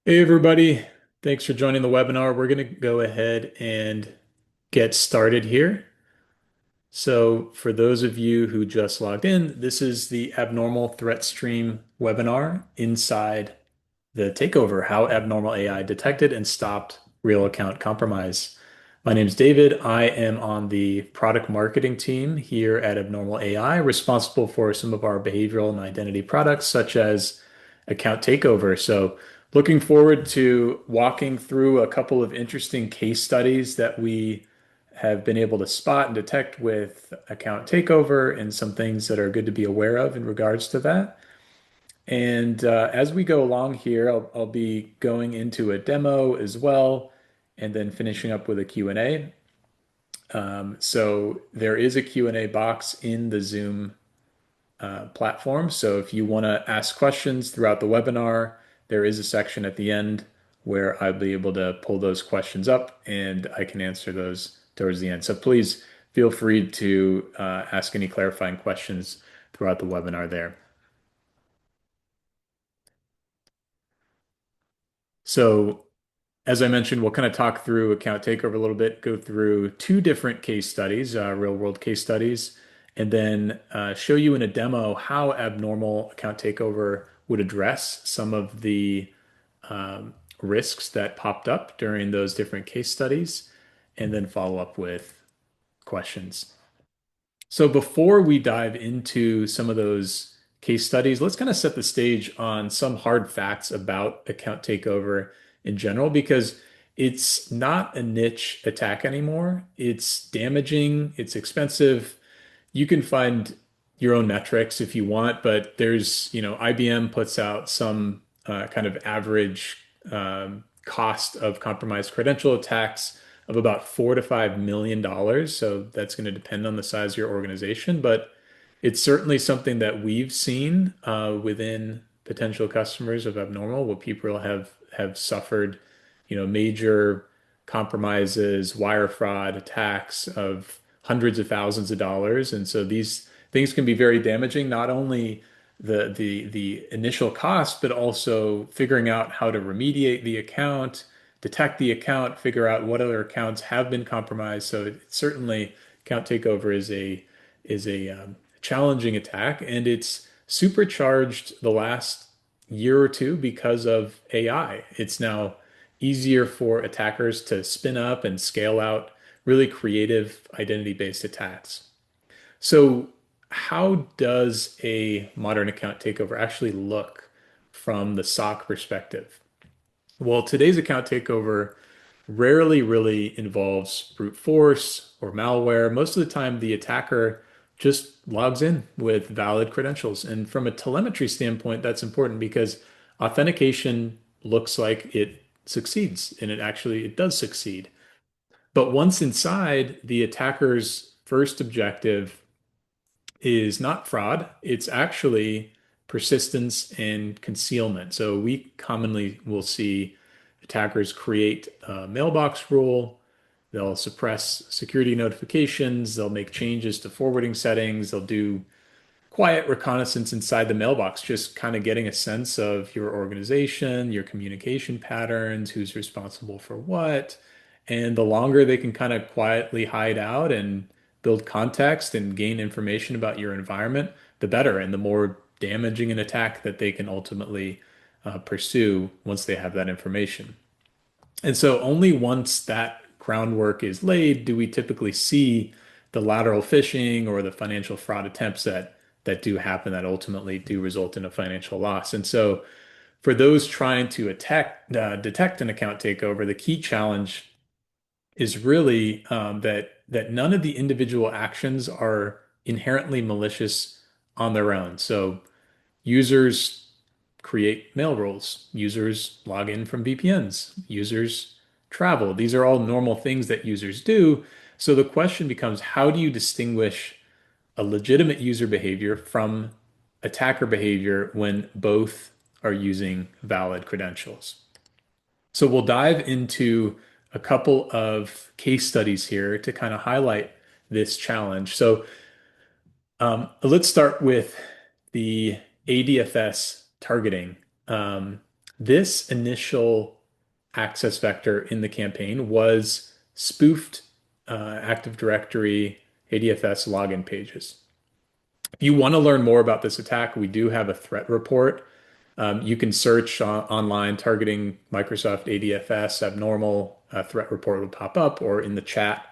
Hey everybody, thanks for joining the webinar. We're going to go ahead and get started here. So for those of you who just logged in, this is the Abnormal Threat Stream webinar inside the Takeover, how abnormal AI detected and stopped real account compromise. My name is David. I am on the product marketing team here at Abnormal AI, responsible for some of our behavioral and identity products, such as Account Takeover. So, looking forward to walking through a couple of interesting case studies that we have been able to spot and detect with Account Takeover and some things that are good to be aware of in regards to that. And as we go along here, I'll be going into a demo as well, and then finishing up with a Q&A. So there is a Q&A box in the Zoom platform. So if you want to ask questions throughout the webinar, there is a section at the end where I'll be able to pull those questions up and I can answer those towards the end. So please feel free to ask any clarifying questions throughout the webinar there. So as I mentioned, we'll kind of talk through account takeover a little bit, go through two different case studies, real world case studies, and then show you in a demo how abnormal account takeover would address some of the risks that popped up during those different case studies, and then follow up with questions. So before we dive into some of those case studies, let's kind of set the stage on some hard facts about account takeover in general, because it's not a niche attack anymore. It's damaging, it's expensive. You can find your own metrics if you want, but IBM puts out some kind of average cost of compromised credential attacks of about $4 to $5 million. So that's going to depend on the size of your organization, but it's certainly something that we've seen within potential customers of Abnormal, where people have suffered, major compromises, wire fraud attacks of hundreds of thousands of dollars. And so these things can be very damaging, not only the initial cost, but also figuring out how to remediate the account, detect the account, figure out what other accounts have been compromised. So certainly account takeover is a challenging attack, and it's supercharged the last year or two because of AI. It's now easier for attackers to spin up and scale out really creative identity-based attacks. So, how does a modern account takeover actually look from the SOC perspective? Well, today's account takeover rarely really involves brute force or malware. Most of the time, the attacker just logs in with valid credentials. And from a telemetry standpoint, that's important because authentication looks like it succeeds, and it does succeed. But once inside, the attacker's first objective is not fraud, it's actually persistence and concealment. So we commonly will see attackers create a mailbox rule. They'll suppress security notifications. They'll make changes to forwarding settings. They'll do quiet reconnaissance inside the mailbox, just kind of getting a sense of your organization, your communication patterns, who's responsible for what. And the longer they can kind of quietly hide out and build context and gain information about your environment, the better, and the more damaging an attack that they can ultimately pursue once they have that information. And so only once that groundwork is laid do we typically see the lateral phishing or the financial fraud attempts that do happen that ultimately do result in a financial loss. And so for those trying to detect an account takeover, the key challenge is really that none of the individual actions are inherently malicious on their own. So users create mail rules. Users log in from VPNs. Users travel. These are all normal things that users do. So the question becomes, how do you distinguish a legitimate user behavior from attacker behavior when both are using valid credentials? So we'll dive into a couple of case studies here to kind of highlight this challenge. So let's start with the ADFS targeting. this initial access vector in the campaign was spoofed Active Directory ADFS login pages. If you want to learn more about this attack, we do have a threat report. You can search online targeting Microsoft ADFS abnormal. A threat report will pop up, or in the chat,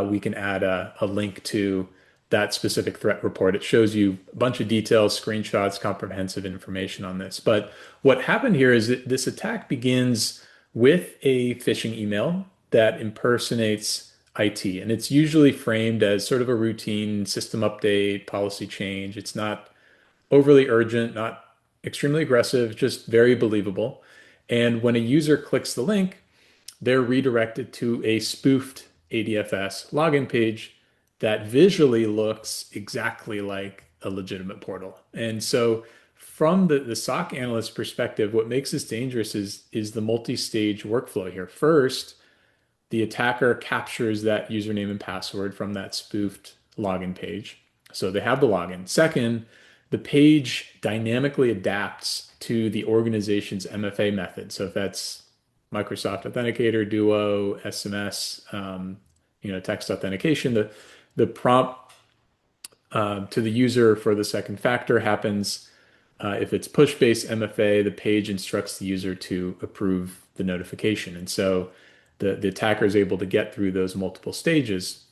we can add a link to that specific threat report. It shows you a bunch of details, screenshots, comprehensive information on this. But what happened here is that this attack begins with a phishing email that impersonates IT, and it's usually framed as sort of a routine system update, policy change. It's not overly urgent, not extremely aggressive, just very believable. And when a user clicks the link, they're redirected to a spoofed ADFS login page that visually looks exactly like a legitimate portal. And so from the SOC analyst perspective, what makes this dangerous is the multi-stage workflow here. First, the attacker captures that username and password from that spoofed login page. So they have the login. Second, the page dynamically adapts to the organization's MFA method. So if that's Microsoft Authenticator, Duo, SMS, text authentication, the prompt to the user for the second factor happens. If it's push-based MFA, the page instructs the user to approve the notification. And so the attacker is able to get through those multiple stages.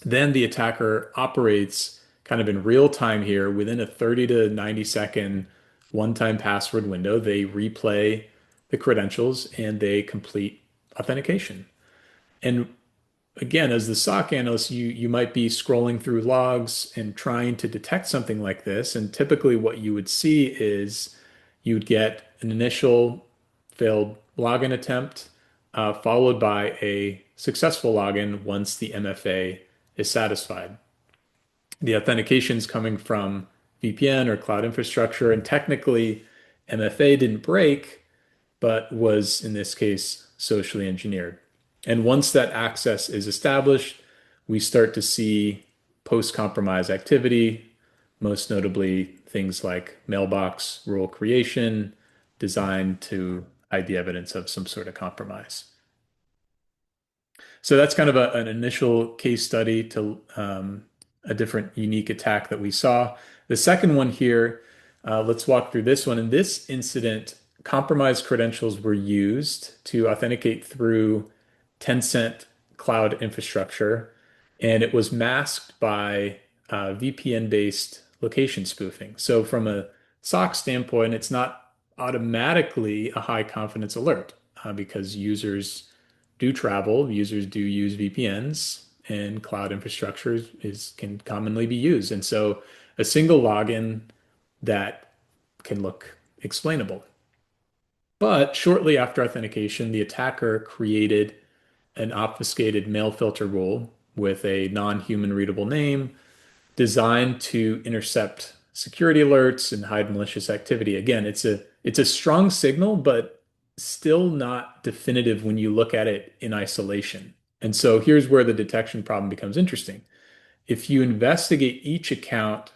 Then the attacker operates kind of in real time here within a 30 to 90 second one-time password window. They replay the credentials and they complete authentication. And again, as the SOC analyst, you might be scrolling through logs and trying to detect something like this. And typically what you would see is you'd get an initial failed login attempt, followed by a successful login once the MFA is satisfied. The authentication is coming from VPN or cloud infrastructure, and technically MFA didn't break, but was in this case socially engineered. And once that access is established, we start to see post-compromise activity, most notably things like mailbox rule creation, designed to hide the evidence of some sort of compromise. So that's kind of an initial case study to a different unique attack that we saw. The second one here, let's walk through this one. In this incident, compromised credentials were used to authenticate through Tencent cloud infrastructure, and it was masked by VPN-based location spoofing. So from a SOC standpoint, it's not automatically a high confidence alert because users do travel, users do use VPNs, and cloud infrastructure can commonly be used. And so a single login that can look explainable. But shortly after authentication, the attacker created an obfuscated mail filter rule with a non-human readable name designed to intercept security alerts and hide malicious activity. Again, it's a strong signal, but still not definitive when you look at it in isolation. And so here's where the detection problem becomes interesting. If you investigate each account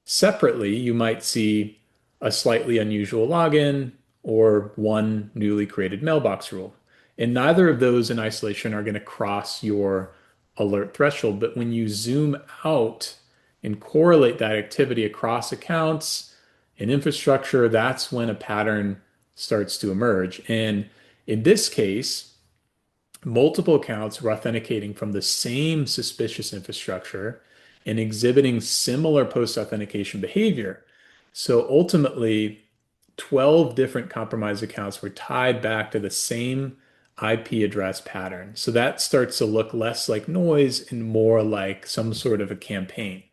separately, you might see a slightly unusual login or one newly created mailbox rule. And neither of those in isolation are going to cross your alert threshold. But when you zoom out and correlate that activity across accounts and infrastructure, that's when a pattern starts to emerge. And in this case, multiple accounts were authenticating from the same suspicious infrastructure and exhibiting similar post-authentication behavior. So ultimately, 12 different compromised accounts were tied back to the same IP address pattern. So that starts to look less like noise and more like some sort of a campaign.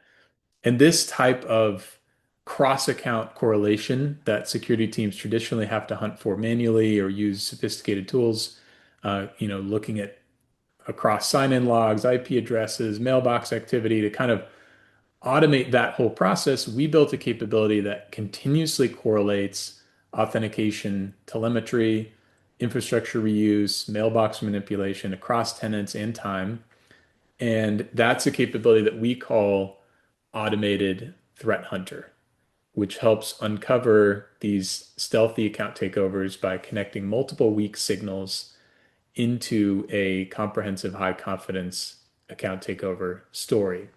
And this type of cross-account correlation that security teams traditionally have to hunt for manually or use sophisticated tools, looking at across sign-in logs, IP addresses, mailbox activity to kind of automate that whole process, we built a capability that continuously correlates authentication, telemetry, infrastructure reuse, mailbox manipulation across tenants and time. And that's a capability that we call automated threat hunter. which helps uncover these stealthy account takeovers by connecting multiple weak signals into a comprehensive high confidence account takeover story.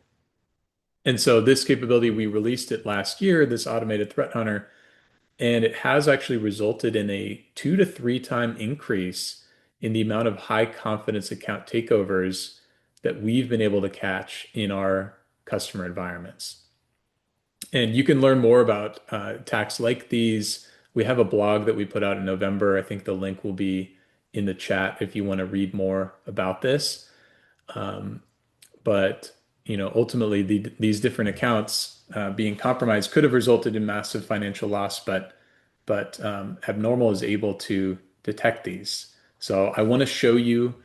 And so this capability, we released it last year, this automated threat hunter, and it has actually resulted in a 2 to 3 time increase in the amount of high confidence account takeovers that we've been able to catch in our customer environments. And you can learn more about attacks like these. We have a blog that we put out in November. I think the link will be in the chat if you want to read more about this. But ultimately, these different accounts being compromised could have resulted in massive financial loss, but Abnormal is able to detect these. So I want to show you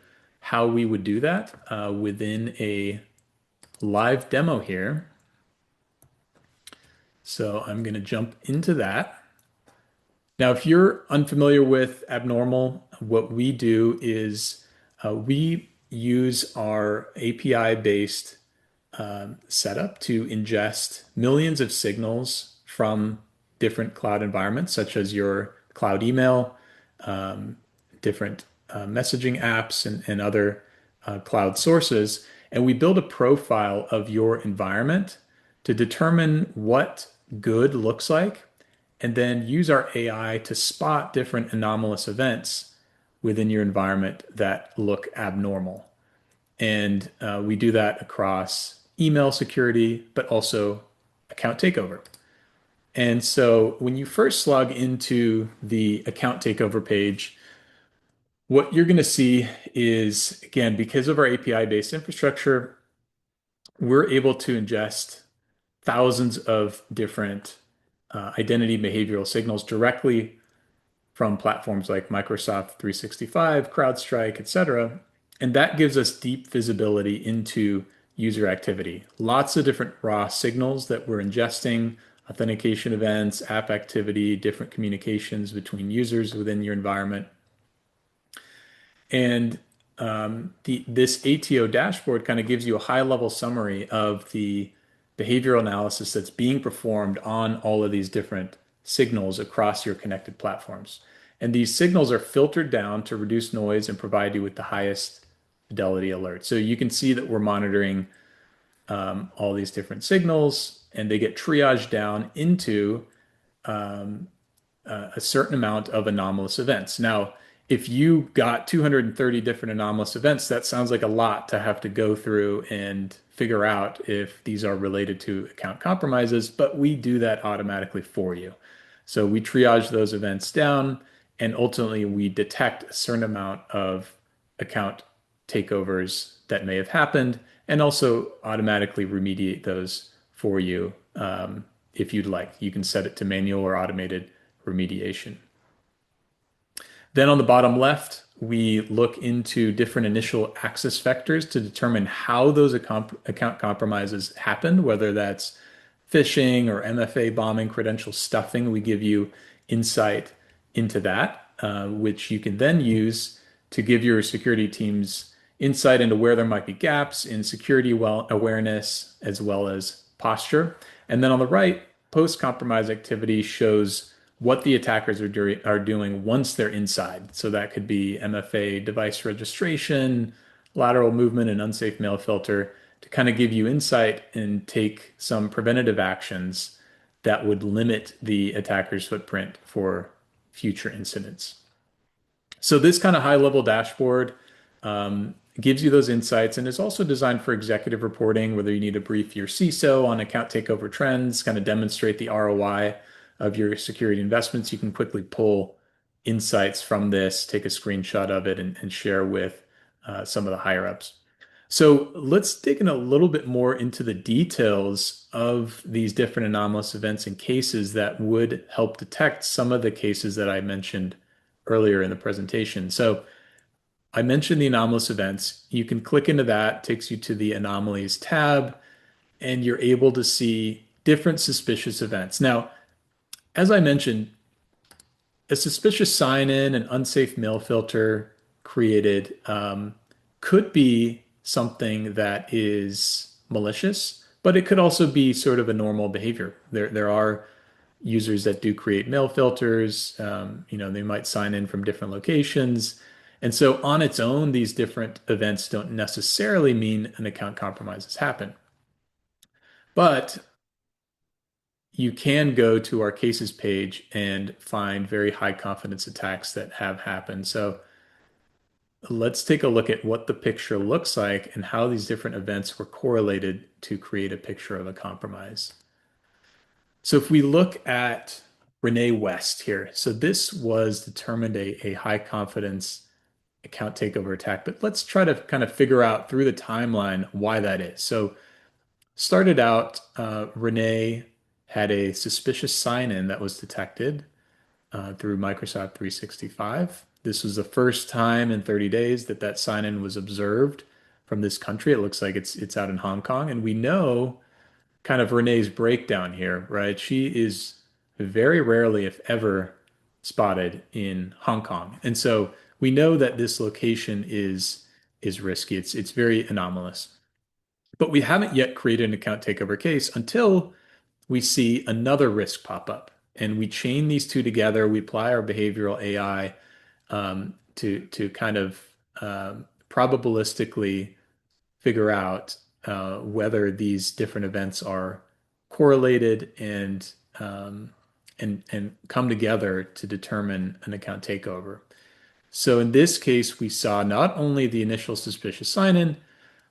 how we would do that within a live demo here. So I'm going to jump into that. Now, if you're unfamiliar with Abnormal, what we do is we use our API-based setup to ingest millions of signals from different cloud environments, such as your cloud email, different messaging apps, and other cloud sources. And we build a profile of your environment to determine what good looks like, and then use our AI to spot different anomalous events within your environment that look abnormal. And we do that across email security, but also account takeover. And so when you first log into the account takeover page, what you're going to see is, again, because of our API-based infrastructure, we're able to ingest thousands of different identity behavioral signals directly from platforms like Microsoft 365, CrowdStrike, etc. And that gives us deep visibility into user activity. Lots of different raw signals that we're ingesting, authentication events, app activity, different communications between users within your environment. And this ATO dashboard kind of gives you a high level summary of the behavioral analysis that's being performed on all of these different signals across your connected platforms. And these signals are filtered down to reduce noise and provide you with the highest fidelity alerts. So you can see that we're monitoring all these different signals, and they get triaged down into a certain amount of anomalous events. Now, if you got 230 different anomalous events, that sounds like a lot to have to go through and figure out if these are related to account compromises, but we do that automatically for you. So we triage those events down, and ultimately we detect a certain amount of account takeovers that may have happened, and also automatically remediate those for you if you'd like. You can set it to manual or automated remediation. Then on the bottom left, we look into different initial access vectors to determine how those account compromises happened, whether that's phishing or MFA bombing, credential stuffing. We give you insight into that, which you can then use to give your security teams insight into where there might be gaps in security awareness as well as posture. And then on the right, post-compromise activity shows what the attackers are doing once they're inside. So that could be MFA device registration, lateral movement, and unsafe mail filter to kind of give you insight and take some preventative actions that would limit the attacker's footprint for future incidents. So this kind of high-level dashboard gives you those insights and is also designed for executive reporting, whether you need to brief your CISO on account takeover trends, kind of demonstrate the ROI of your security investments. You can quickly pull insights from this, take a screenshot of it, and share with some of the higher ups. So let's dig in a little bit more into the details of these different anomalous events and cases that would help detect some of the cases that I mentioned earlier in the presentation. So I mentioned the anomalous events. You can click into that, takes you to the anomalies tab, and you're able to see different suspicious events. Now, as I mentioned, a suspicious sign-in, an unsafe mail filter created could be something that is malicious, but it could also be sort of a normal behavior. There are users that do create mail filters. They might sign in from different locations. And so on its own, these different events don't necessarily mean an account compromise has happened. But you can go to our cases page and find very high confidence attacks that have happened. So let's take a look at what the picture looks like and how these different events were correlated to create a picture of a compromise. So if we look at Renee West here, so this was determined a high confidence account takeover attack, but let's try to kind of figure out through the timeline why that is. So started out, Renee had a suspicious sign-in that was detected through Microsoft 365. This was the first time in 30 days that that sign-in was observed from this country. It looks like it's out in Hong Kong, and we know kind of Renee's breakdown here, right? She is very rarely, if ever, spotted in Hong Kong, and so we know that this location is risky. It's very anomalous, but we haven't yet created an account takeover case until we see another risk pop up. And we chain these two together. We apply our behavioral AI to kind of probabilistically figure out whether these different events are correlated and come together to determine an account takeover. So in this case, we saw not only the initial suspicious sign-in,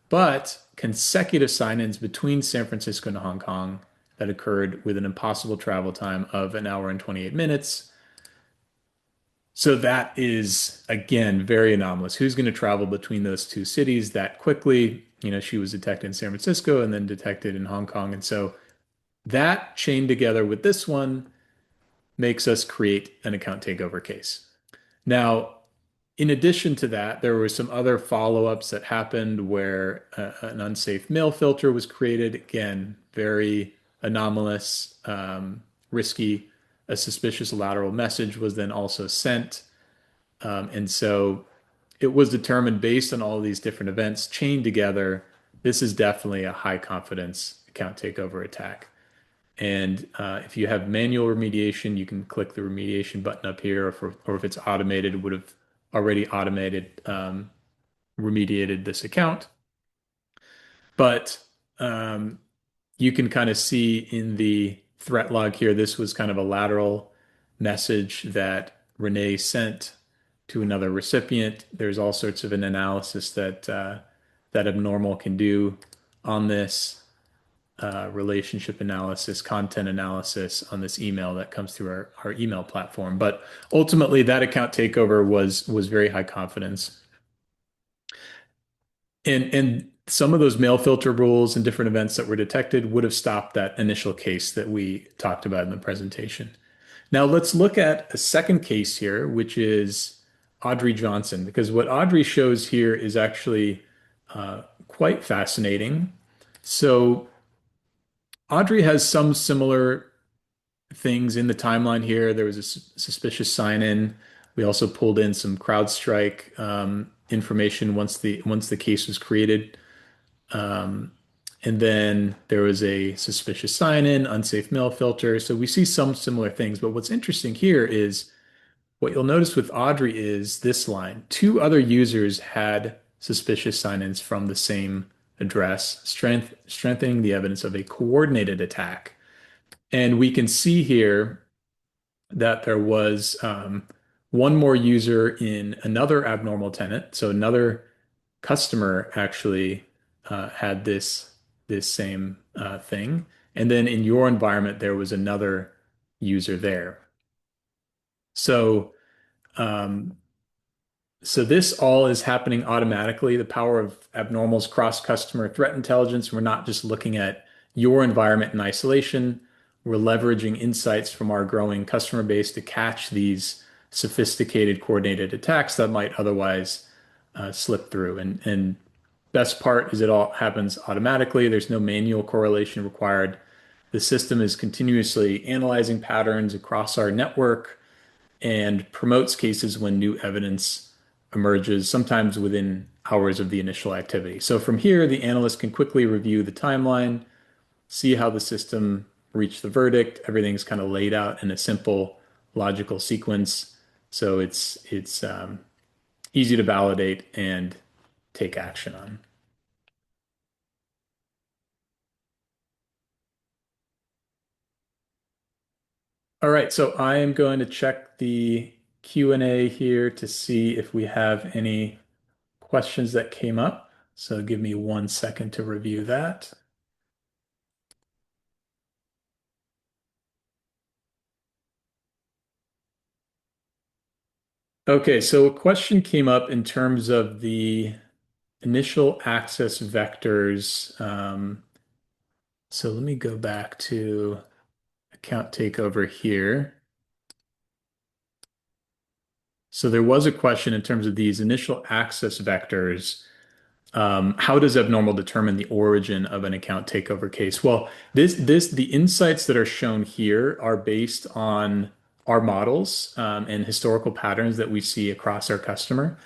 but consecutive sign-ins between San Francisco and Hong Kong that occurred with an impossible travel time of an hour and 28 minutes. So that is, again, very anomalous. Who's going to travel between those two cities that quickly? She was detected in San Francisco and then detected in Hong Kong. And so that chained together with this one makes us create an account takeover case. Now, in addition to that, there were some other follow-ups that happened where an unsafe mail filter was created. Again, very anomalous, risky. A suspicious lateral message was then also sent. And so it was determined based on all of these different events chained together. This is definitely a high confidence account takeover attack. And if you have manual remediation, you can click the remediation button up here, or if it's automated, it would have already automated remediated this account. But you can kind of see in the threat log here, this was kind of a lateral message that Renee sent to another recipient. There's all sorts of an analysis that Abnormal can do on this relationship analysis, content analysis on this email that comes through our email platform. But ultimately, that account takeover was very high confidence. And some of those mail filter rules and different events that were detected would have stopped that initial case that we talked about in the presentation. Now let's look at a second case here, which is Audrey Johnson, because what Audrey shows here is actually quite fascinating. So Audrey has some similar things in the timeline here. There was a suspicious sign-in. We also pulled in some CrowdStrike information once the case was created. And then there was a suspicious sign-in, unsafe mail filter. So we see some similar things. But what's interesting here is what you'll notice with Audrey is this line. Two other users had suspicious sign-ins from the same address, strengthening the evidence of a coordinated attack. And we can see here that there was one more user in another abnormal tenant. So another customer actually had this same thing. And then in your environment, there was another user there. So um, so this all is happening automatically. The power of Abnormal's cross-customer threat intelligence. We're not just looking at your environment in isolation. We're leveraging insights from our growing customer base to catch these sophisticated coordinated attacks that might otherwise slip through. And best part is it all happens automatically. There's no manual correlation required. The system is continuously analyzing patterns across our network and promotes cases when new evidence emerges, sometimes within hours of the initial activity. So from here, the analyst can quickly review the timeline, see how the system reach the verdict. Everything's kind of laid out in a simple logical sequence. So it's easy to validate and take action on. All right, so I am going to check the Q&A here to see if we have any questions that came up. So give me 1 second to review that. Okay, so a question came up in terms of the initial access vectors. So let me go back to account takeover here. So there was a question in terms of these initial access vectors. How does abnormal determine the origin of an account takeover case? Well, the insights that are shown here are based on our models and historical patterns that we see across our customer.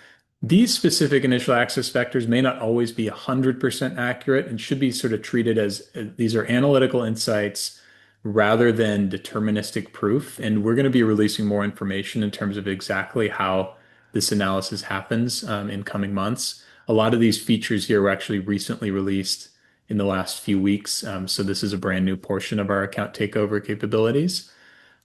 These specific initial access vectors may not always be 100% accurate and should be sort of treated as these are analytical insights rather than deterministic proof. And we're going to be releasing more information in terms of exactly how this analysis happens in coming months. A lot of these features here were actually recently released in the last few weeks. So this is a brand new portion of our account takeover capabilities.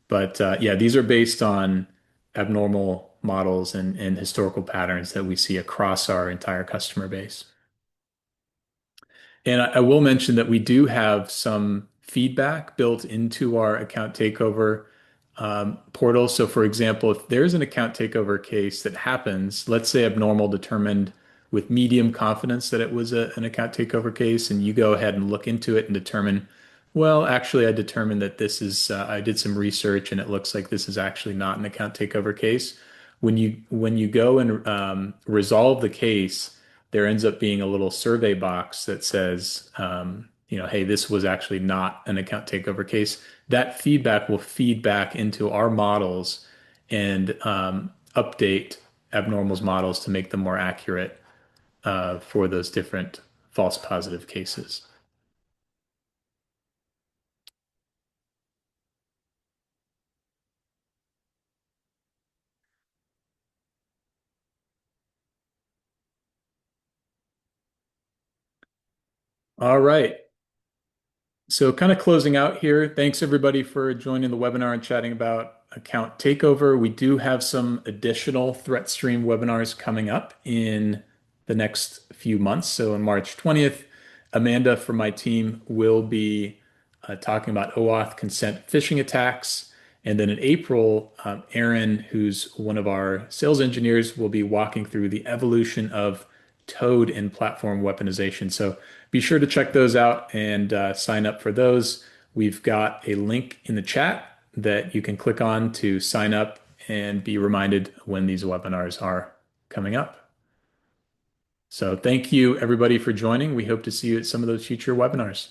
But yeah, these are based on abnormal models and historical patterns that we see across our entire customer base. And I will mention that we do have some feedback built into our account takeover portal. So, for example, if there's an account takeover case that happens, let's say abnormal determined with medium confidence that it was an account takeover case, and you go ahead and look into it and determine, well, actually, I determined that this is, I did some research and it looks like this is actually not an account takeover case. When you go and resolve the case, there ends up being a little survey box that says, hey, this was actually not an account takeover case. That feedback will feed back into our models and update abnormals models to make them more accurate for those different false positive cases. All right. So, kind of closing out here, thanks everybody for joining the webinar and chatting about account takeover. We do have some additional threat stream webinars coming up in the next few months. So, on March 20th, Amanda from my team will be talking about OAuth consent phishing attacks. And then in April, Aaron, who's one of our sales engineers, will be walking through the evolution of Toad in platform weaponization. So be sure to check those out and sign up for those. We've got a link in the chat that you can click on to sign up and be reminded when these webinars are coming up. So thank you everybody for joining. We hope to see you at some of those future webinars.